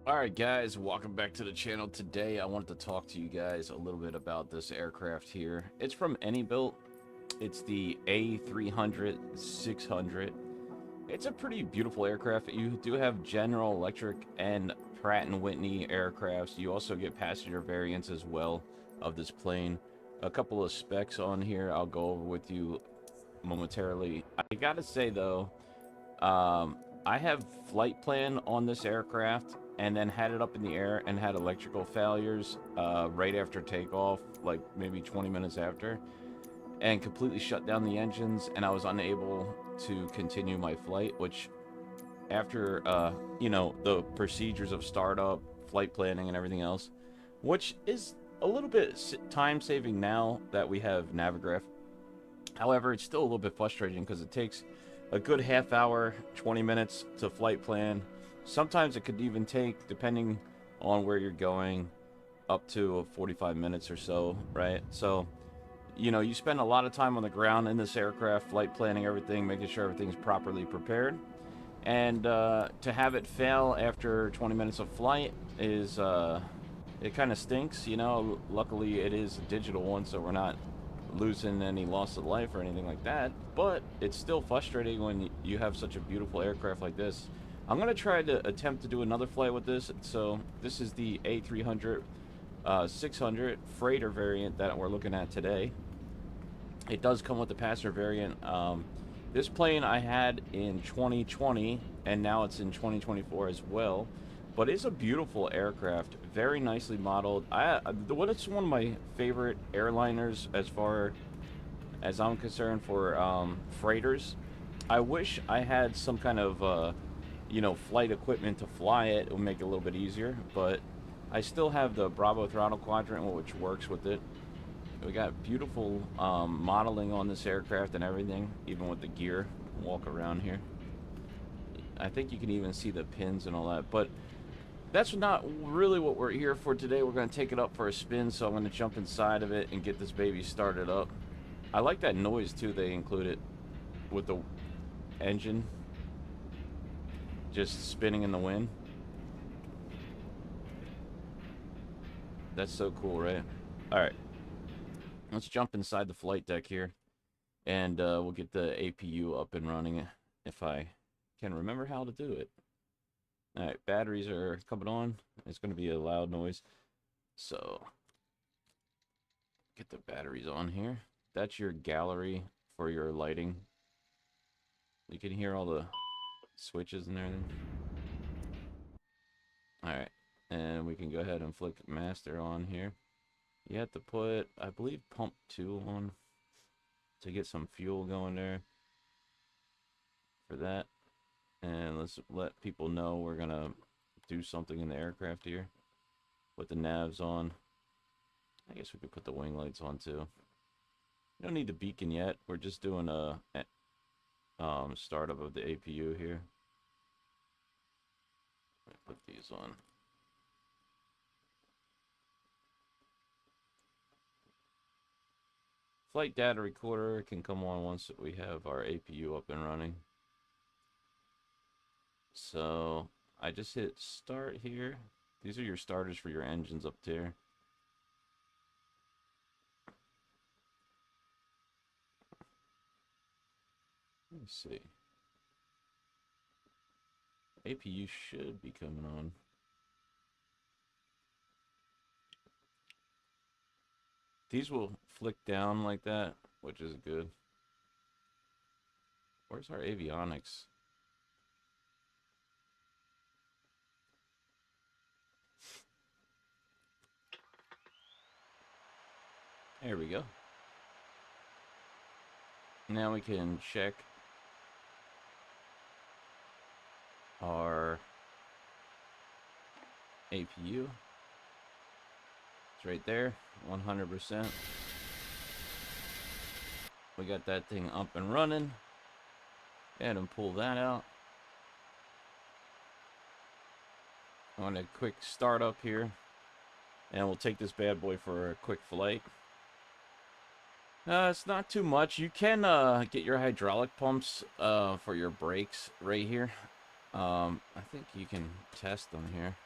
Alright guys, welcome back to the channel. Today I wanted to talk to you guys a little bit about this aircraft here. It's from AnyBuilt. It's the A300 600. It's a pretty beautiful aircraft. You do have General Electric and Pratt & Whitney aircrafts. You also get passenger variants as well of this plane. A couple of specs on here I'll go over with you momentarily. I gotta say though, I have flight plan on this aircraft and then had it up in the air and had electrical failures right after takeoff, like maybe 20 minutes after, and completely shut down the engines, and I was unable to continue my flight, which after, the procedures of startup, flight planning, and everything else, which is a little bit time saving now that we have Navigraph. However, it's still a little bit frustrating because it takes a good half hour, 20 minutes to flight plan. Sometimes it could even take, depending on where you're going, up to 45 minutes or so, right? So, you spend a lot of time on the ground in this aircraft, flight planning everything, making sure everything's properly prepared. And to have it fail after 20 minutes of flight is, it kind of stinks, Luckily, it is a digital one, so we're not losing any loss of life or anything like that, but it's still frustrating when you have such a beautiful aircraft like this. I'm going to try to attempt to do another flight with this. So this is the A300 600 freighter variant that we're looking at today. It does come with the passenger variant. This plane I had in 2020 and now it's in 2024 as well, but it's a beautiful aircraft, very nicely modeled. It's one of my favorite airliners as far as I'm concerned for freighters. I wish I had some kind of flight equipment to fly it. It would make it a little bit easier, but I still have the Bravo throttle quadrant, which works with it. We got beautiful modeling on this aircraft and everything, even with the gear. Walk around here. I think you can even see the pins and all that, but that's not really what we're here for today. We're going to take it up for a spin, so I'm going to jump inside of it and get this baby started up. I like that noise too they included with the engine just spinning in the wind. That's so cool, right? Alright, let's jump inside the flight deck here, and we'll get the APU up and running if I can remember how to do it. Alright, batteries are coming on. It's going to be a loud noise, so get the batteries on here. That's your gallery for your lighting. You can hear all the switches and everything. Alright, and we can go ahead and flick master on here. You have to put, I believe, pump 2 on to get some fuel going there for that. And let's let people know we're gonna do something in the aircraft here. Put the navs on. I guess we could put the wing lights on too. We don't need the beacon yet. We're just doing a startup of the APU here. Put these on. Flight data recorder can come on once we have our APU up and running. So I just hit start here. These are your starters for your engines up there. Let me see. APU should be coming on. These will flick down like that, which is good. Where's our avionics? There we go. Now we can check our APU. It's right there, 100%. We got that thing up and running. Go ahead and pull that out. I'm going to quick start up here, and we'll take this bad boy for a quick flight. It's not too much. You can get your hydraulic pumps for your brakes right here. I think you can test them here.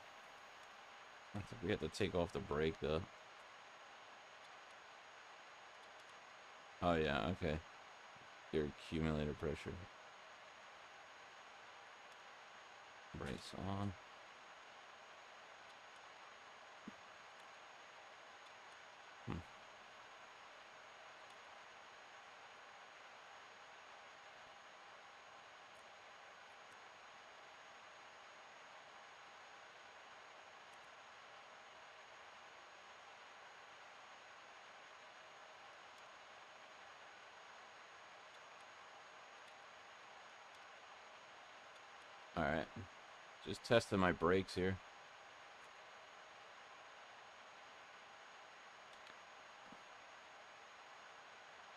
I think we have to take off the brake though. Oh yeah, okay. Your accumulator pressure. Brakes on. Alright. Just testing my brakes here.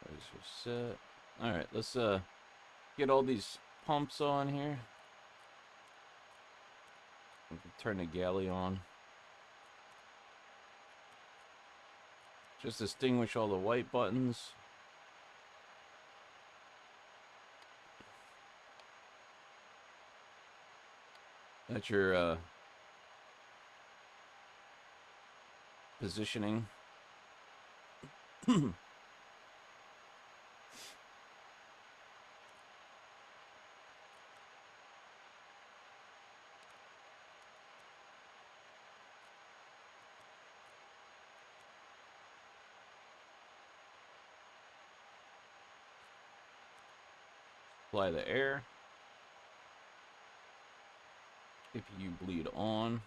Brakes are set. Alright, let's get all these pumps on here. We can turn the galley on. Just extinguish all the white buttons. That's your positioning. Apply the air. If you bleed on.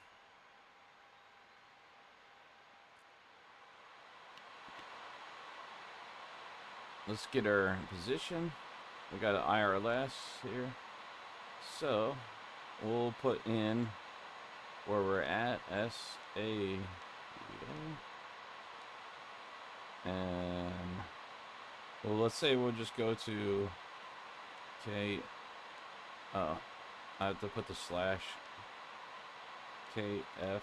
Let's get our position. We got an IRLS here. So we'll put in where we're at, SA, and well, let's say we'll just go to K. Oh, I have to put the slash KFLL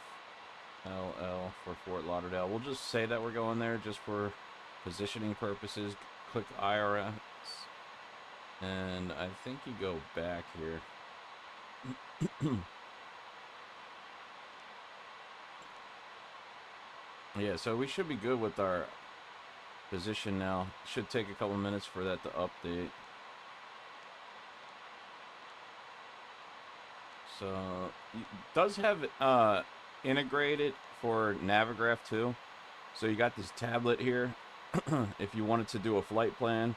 for Fort Lauderdale. We'll just say that we're going there just for positioning purposes. Click IRS, and I think you go back here. Yeah, so we should be good with our position now. Should take a couple minutes for that to update. So it does have integrated for Navigraph too. So you got this tablet here. If you wanted to do a flight plan,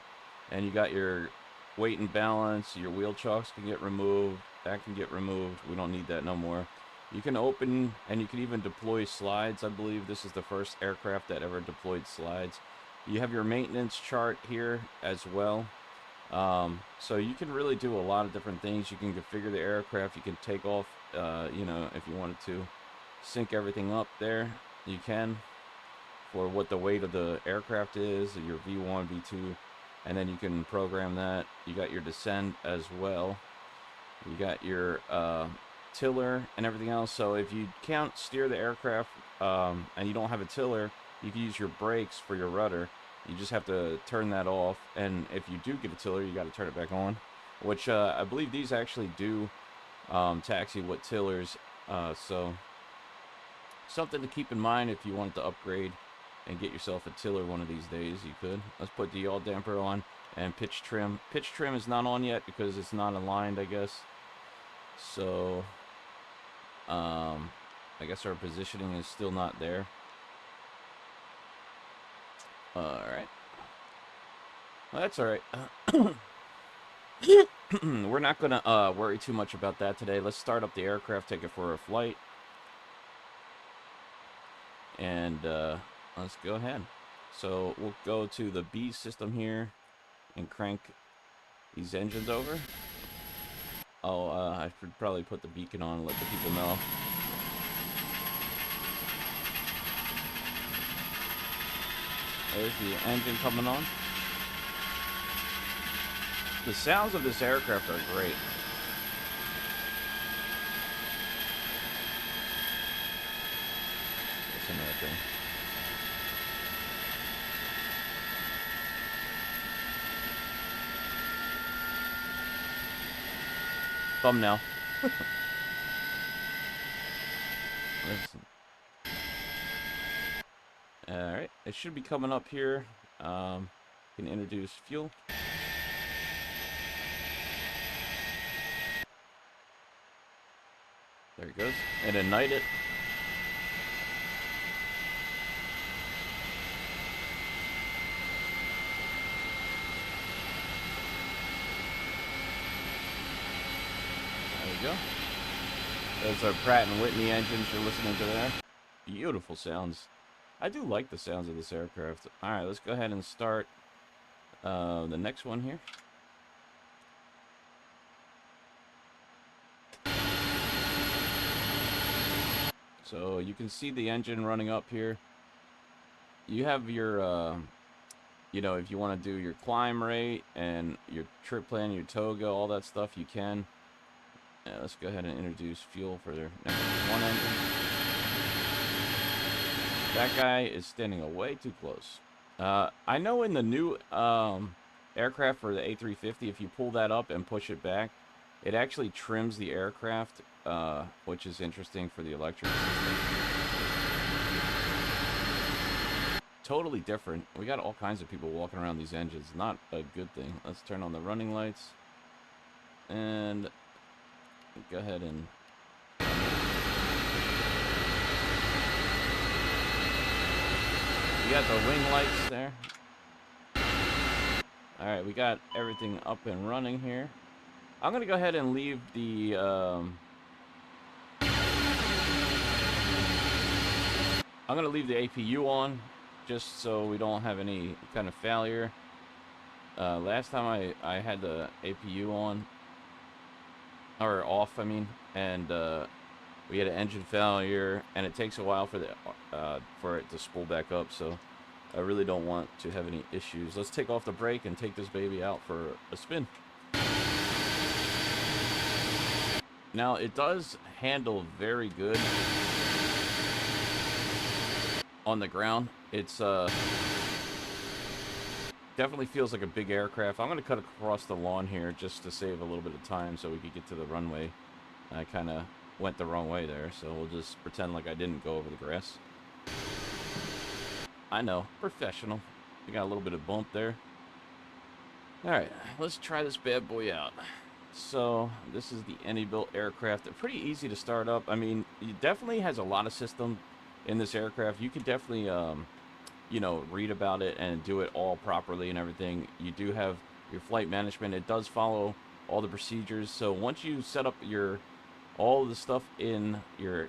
and you got your weight and balance, your wheel chocks can get removed. That can get removed. We don't need that no more. You can open, and you can even deploy slides. I believe this is the first aircraft that ever deployed slides. You have your maintenance chart here as well. So you can really do a lot of different things. You can configure the aircraft. You can take off, you know, if you wanted to sync everything up there, you can, for what the weight of the aircraft is, your V1, V2, and then you can program that. You got your descent as well. You got your tiller and everything else. So if you can't steer the aircraft and you don't have a tiller, you can use your brakes for your rudder. You just have to turn that off, and if you do get a tiller, you got to turn it back on, which I believe these actually do taxi with tillers. So something to keep in mind if you wanted to upgrade and get yourself a tiller one of these days, you could. Let's put the yaw damper on and pitch trim. Pitch trim is not on yet because it's not aligned, I guess. So I guess our positioning is still not there. Alright. Well, that's alright. We're not going to worry too much about that today. Let's start up the aircraft, take it for a flight. And let's go ahead. So we'll go to the B system here and crank these engines over. Oh, I should probably put the beacon on and let the people know. There's the engine coming on. The sounds of this aircraft are great. Listen to that thing. Thumbnail. Listen. All right, it should be coming up here. Can introduce fuel. There it goes. And ignite it. There we go. Those are Pratt & Whitney engines you're listening to there. Beautiful sounds. I do like the sounds of this aircraft. All right, let's go ahead and start the next one here. So you can see the engine running up here. You have your, you know, if you want to do your climb rate and your trip plan, your toga, all that stuff, you can. Let's go ahead and introduce fuel for their next one engine. That guy is standing way too close. I know in the new aircraft for the A350, if you pull that up and push it back, it actually trims the aircraft, which is interesting for the electric system. Totally different. We got all kinds of people walking around these engines. Not a good thing. Let's turn on the running lights. And go ahead and... You got the wing lights there. Alright, we got everything up and running here. I'm going to go ahead and leave the... I'm going to leave the APU on, just so we don't have any kind of failure. Last time I had the APU on, or off, I mean, and we had an engine failure, and it takes a while for it to spool back up, so I really don't want to have any issues. Let's take off the brake and take this baby out for a spin. Now, it does handle very good on the ground. It's definitely feels like a big aircraft. I'm going to cut across the lawn here just to save a little bit of time so we could get to the runway. I kind of went the wrong way there, so we'll just pretend like I didn't go over the grass. I know, professional. We got a little bit of bump there. Alright, let's try this bad boy out. So, this is the IniBuild aircraft. They're pretty easy to start up. I mean, it definitely has a lot of system in this aircraft. You could definitely, you know, read about it and do it all properly and everything. You do have your flight management. It does follow all the procedures. So, once you set up all of the stuff in your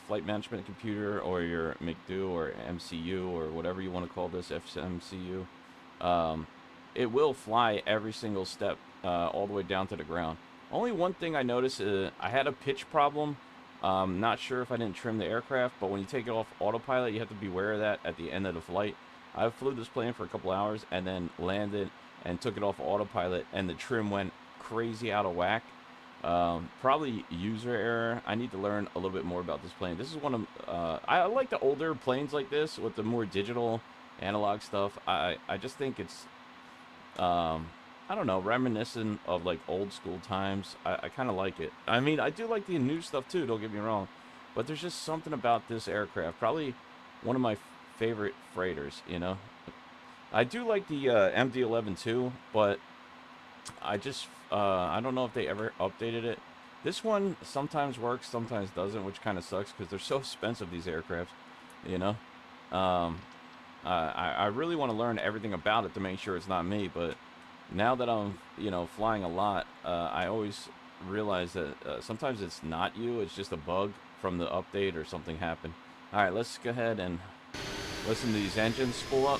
flight management computer or your McDo or MCU or whatever you want to call this, FMCU, it will fly every single step all the way down to the ground. Only one thing I noticed is I had a pitch problem. Not sure if I didn't trim the aircraft, but when you take it off autopilot, you have to be aware of that at the end of the flight. I flew this plane for a couple hours and then landed and took it off autopilot, and the trim went crazy out of whack. Probably user error. I need to learn a little bit more about this plane. This is one of I like the older planes like this with the more digital analog stuff. I just think it's I don't know, reminiscent of like old school times. I kind of like it. I mean, I do like the new stuff too, don't get me wrong, but there's just something about this aircraft. Probably one of my favorite freighters, you know. I do like the MD-11 too, but I just I don't know if they ever updated it. This one sometimes works, sometimes doesn't, which kind of sucks because they're so expensive, these aircrafts, you know. I really want to learn everything about it to make sure it's not me, but now that I'm, you know, flying a lot, I always realize that sometimes it's not you, it's just a bug from the update or something happened. All right, let's go ahead and listen to these engines spool up.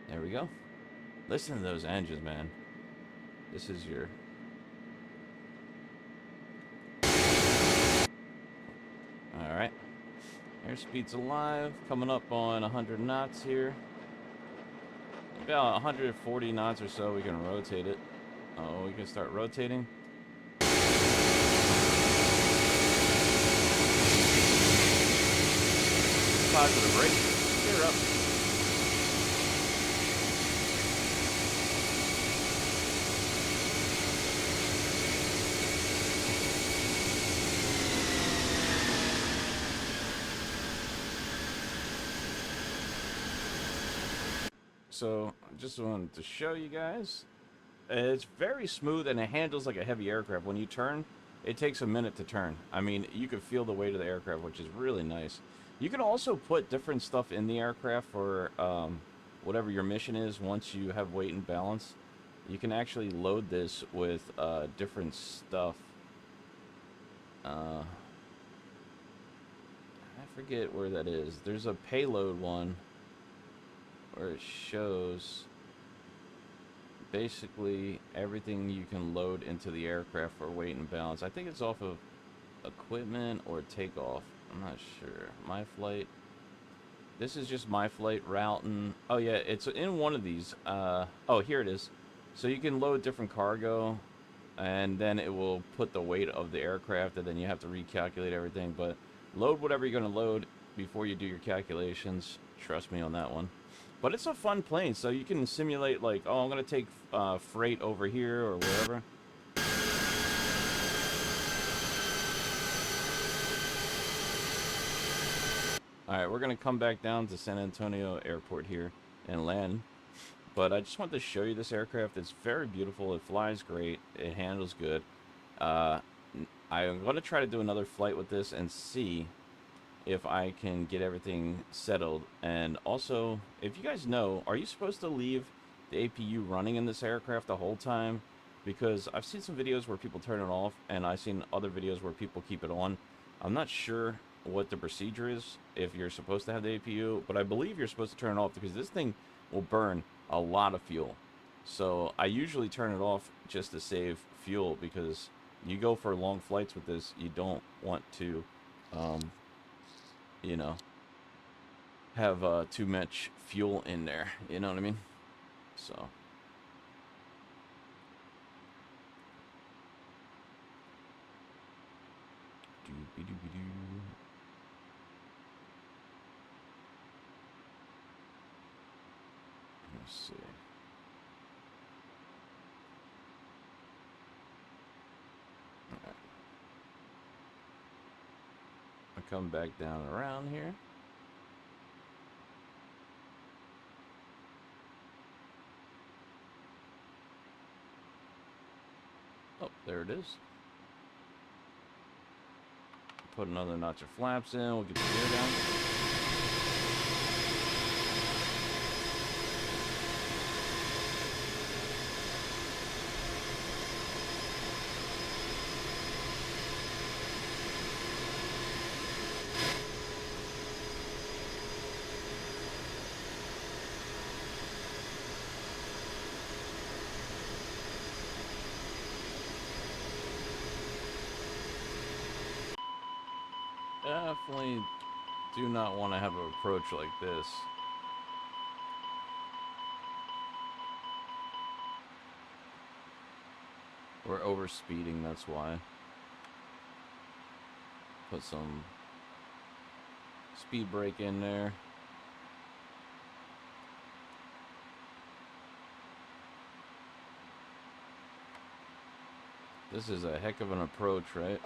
There we go. Listen to those engines, man. This is your... Alright. Airspeed's alive. Coming up on 100 knots here. About 140 knots or so, we can rotate it. Oh, we can start rotating. Positive brake. Gear up. So I just wanted to show you guys. It's very smooth and it handles like a heavy aircraft. When you turn, it takes a minute to turn. I mean, you can feel the weight of the aircraft, which is really nice. You can also put different stuff in the aircraft for whatever your mission is. Once you have weight and balance, you can actually load this with different stuff. I forget where that is. There's a payload one where it shows basically everything you can load into the aircraft for weight and balance. I think it's off of equipment or takeoff. I'm not sure. My flight. This is just my flight routing. Oh yeah, it's in one of these. Oh, here it is. So you can load different cargo, and then it will put the weight of the aircraft, and then you have to recalculate everything. But load whatever you're going to load before you do your calculations. Trust me on that one. But it's a fun plane, so you can simulate like, oh, I'm going to take freight over here or wherever. Alright, we're going to come back down to San Antonio Airport here and land. But I just want to show you this aircraft. It's very beautiful. It flies great. It handles good. I'm going to try to do another flight with this and see if I can get everything settled. And also, if you guys know, are you supposed to leave the APU running in this aircraft the whole time? Because I've seen some videos where people turn it off, and I've seen other videos where people keep it on. I'm not sure what the procedure is, if you're supposed to have the APU, but I believe you're supposed to turn it off because this thing will burn a lot of fuel. So I usually turn it off just to save fuel, because you go for long flights with this, you don't want to you know, have too much fuel in there. You know what I mean? So. Let's see. Alright. I come back down around here. Oh, there it is. Put another notch of flaps in. We'll get the gear down. Definitely do not want to have an approach like this. We're over speeding, that's why. Put some speed brake in there. This is a heck of an approach, right?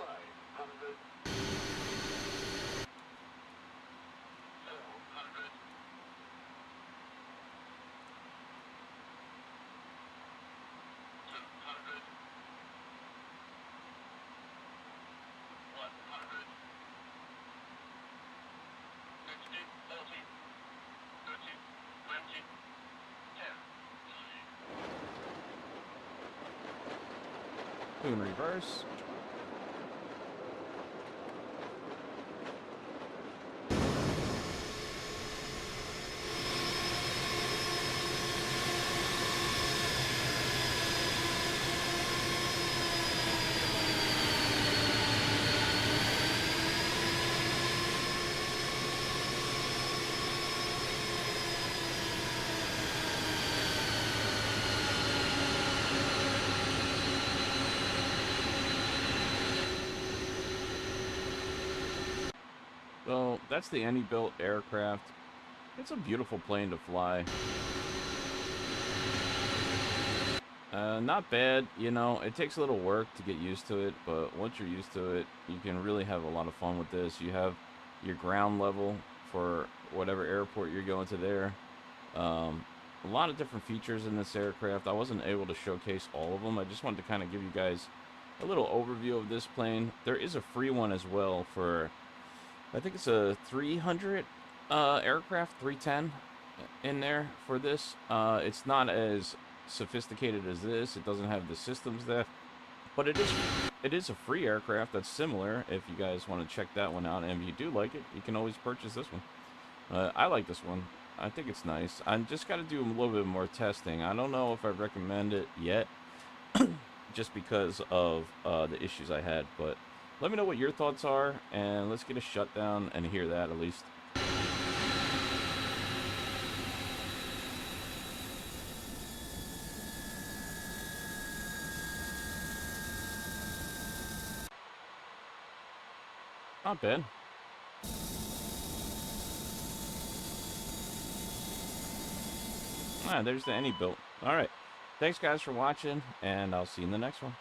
In reverse. So that's the IniBuilt aircraft. It's a beautiful plane to fly. Not bad, you know, it takes a little work to get used to it, but once you're used to it, you can really have a lot of fun with this. You have your ground level for whatever airport you're going to there. A lot of different features in this aircraft. I wasn't able to showcase all of them. I just wanted to kind of give you guys a little overview of this plane. There is a free one as well for, I think it's a 300 aircraft, 310 in there for this. It's not as sophisticated as this. It doesn't have the systems that, but it is a free aircraft that's similar. If you guys want to check that one out, and if you do like it, you can always purchase this one. I like this one. I think it's nice. I just got to do a little bit more testing. I don't know if I recommend it yet, just because of the issues I had. But let me know what your thoughts are, and let's get a shutdown and hear that at least. Not bad. There's the AnyBuild. All right. Thanks, guys, for watching, and I'll see you in the next one.